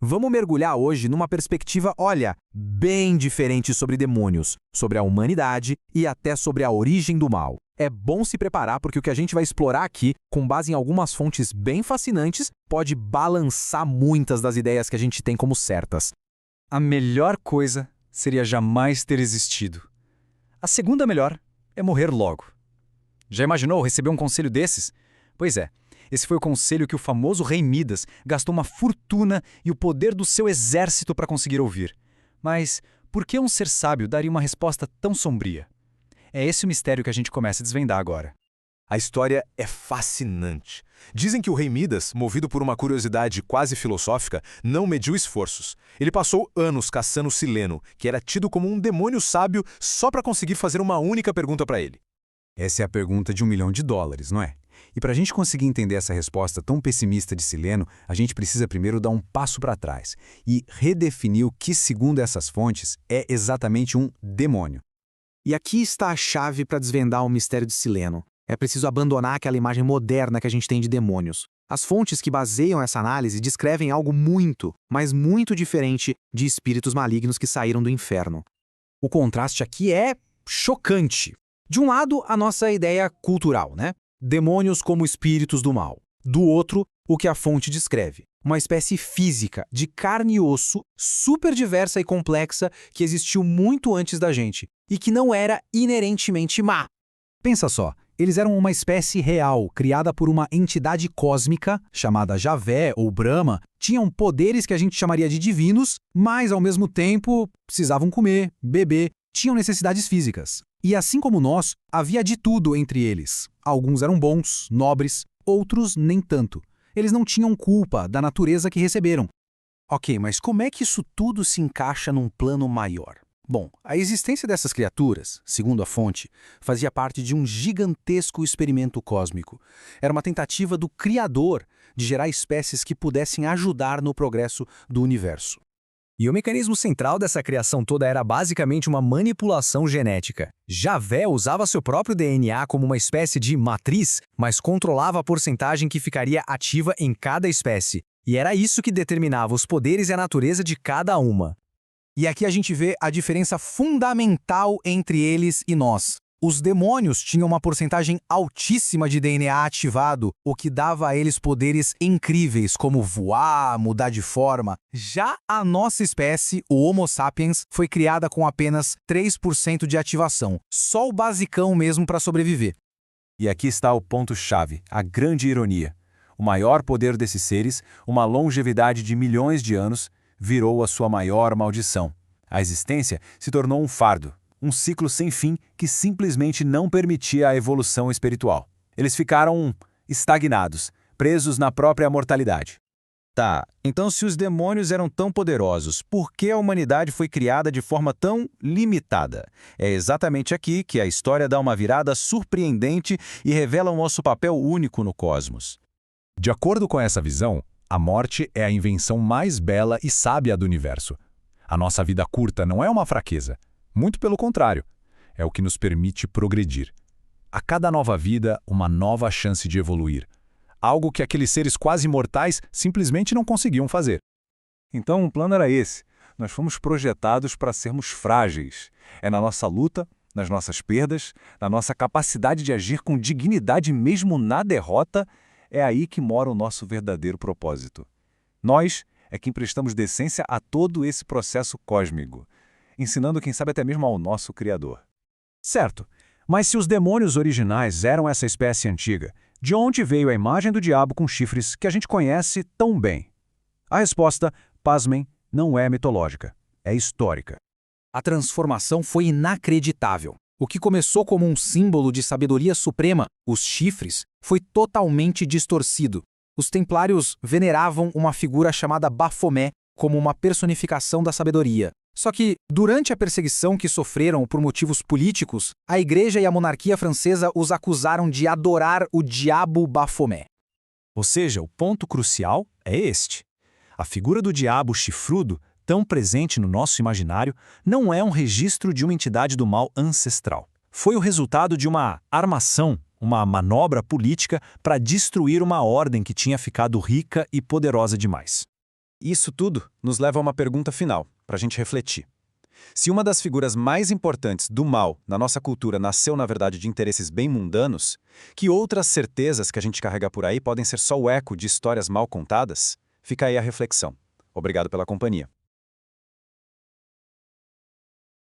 Vamos mergulhar hoje numa perspectiva, olha, bem diferente sobre demônios, sobre a humanidade e até sobre a origem do mal. É bom se preparar porque o que a gente vai explorar aqui, com base em algumas fontes bem fascinantes, pode balançar muitas das ideias que a gente tem como certas. A melhor coisa seria jamais ter existido. A segunda melhor é morrer logo. Já imaginou receber um conselho desses? Pois é, esse foi o conselho que o famoso rei Midas gastou uma fortuna e o poder do seu exército para conseguir ouvir. Mas por que um ser sábio daria uma resposta tão sombria? É esse o mistério que a gente começa a desvendar agora. A história é fascinante. Dizem que o rei Midas, movido por uma curiosidade quase filosófica, não mediu esforços. Ele passou anos caçando Sileno, que era tido como um demônio sábio, só para conseguir fazer uma única pergunta para ele. Essa é a pergunta de $1 milhão, não é? E para a gente conseguir entender essa resposta tão pessimista de Sileno, a gente precisa primeiro dar um passo para trás e redefinir o que, segundo essas fontes, é exatamente um demônio. E aqui está a chave para desvendar o mistério de Sileno. É preciso abandonar aquela imagem moderna que a gente tem de demônios. As fontes que baseiam essa análise descrevem algo muito, mas muito diferente de espíritos malignos que saíram do inferno. O contraste aqui é chocante. De um lado, a nossa ideia cultural, né? Demônios como espíritos do mal. Do outro, o que a fonte descreve. Uma espécie física, de carne e osso, super diversa e complexa, que existiu muito antes da gente, e que não era inerentemente má. Pensa só, eles eram uma espécie real, criada por uma entidade cósmica, chamada Javé ou Brahma, tinham poderes que a gente chamaria de divinos, mas ao mesmo tempo precisavam comer, beber, tinham necessidades físicas. E assim como nós, havia de tudo entre eles. Alguns eram bons, nobres, outros nem tanto. Eles não tinham culpa da natureza que receberam. Ok, mas como é que isso tudo se encaixa num plano maior? Bom, a existência dessas criaturas, segundo a fonte, fazia parte de um gigantesco experimento cósmico. Era uma tentativa do Criador de gerar espécies que pudessem ajudar no progresso do universo. E o mecanismo central dessa criação toda era basicamente uma manipulação genética. Javé usava seu próprio DNA como uma espécie de matriz, mas controlava a porcentagem que ficaria ativa em cada espécie. E era isso que determinava os poderes e a natureza de cada uma. E aqui a gente vê a diferença fundamental entre eles e nós. Os demônios tinham uma porcentagem altíssima de DNA ativado, o que dava a eles poderes incríveis, como voar, mudar de forma. Já a nossa espécie, o Homo sapiens, foi criada com apenas 3% de ativação. Só o basicão mesmo para sobreviver. E aqui está o ponto-chave, a grande ironia. O maior poder desses seres, uma longevidade de milhões de anos, virou a sua maior maldição. A existência se tornou um fardo. Um ciclo sem fim que simplesmente não permitia a evolução espiritual. Eles ficaram estagnados, presos na própria mortalidade. Tá, então se os demônios eram tão poderosos, por que a humanidade foi criada de forma tão limitada? É exatamente aqui que a história dá uma virada surpreendente e revela o nosso papel único no cosmos. De acordo com essa visão, a morte é a invenção mais bela e sábia do universo. A nossa vida curta não é uma fraqueza. Muito pelo contrário, é o que nos permite progredir. A cada nova vida, uma nova chance de evoluir. Algo que aqueles seres quase imortais simplesmente não conseguiam fazer. Então o plano era esse. Nós fomos projetados para sermos frágeis. É na nossa luta, nas nossas perdas, na nossa capacidade de agir com dignidade mesmo na derrota, é aí que mora o nosso verdadeiro propósito. Nós é quem prestamos decência a todo esse processo cósmico, ensinando quem sabe até mesmo ao nosso Criador. Certo, mas se os demônios originais eram essa espécie antiga, de onde veio a imagem do diabo com chifres que a gente conhece tão bem? A resposta, pasmem, não é mitológica, é histórica. A transformação foi inacreditável. O que começou como um símbolo de sabedoria suprema, os chifres, foi totalmente distorcido. Os templários veneravam uma figura chamada Bafomé como uma personificação da sabedoria. Só que, durante a perseguição que sofreram por motivos políticos, a Igreja e a monarquia francesa os acusaram de adorar o diabo Bafomé. Ou seja, o ponto crucial é este. A figura do diabo chifrudo, tão presente no nosso imaginário, não é um registro de uma entidade do mal ancestral. Foi o resultado de uma armação, uma manobra política para destruir uma ordem que tinha ficado rica e poderosa demais. Isso tudo nos leva a uma pergunta final, para a gente refletir. Se uma das figuras mais importantes do mal na nossa cultura nasceu, na verdade, de interesses bem mundanos, que outras certezas que a gente carrega por aí podem ser só o eco de histórias mal contadas? Fica aí a reflexão. Obrigado pela companhia.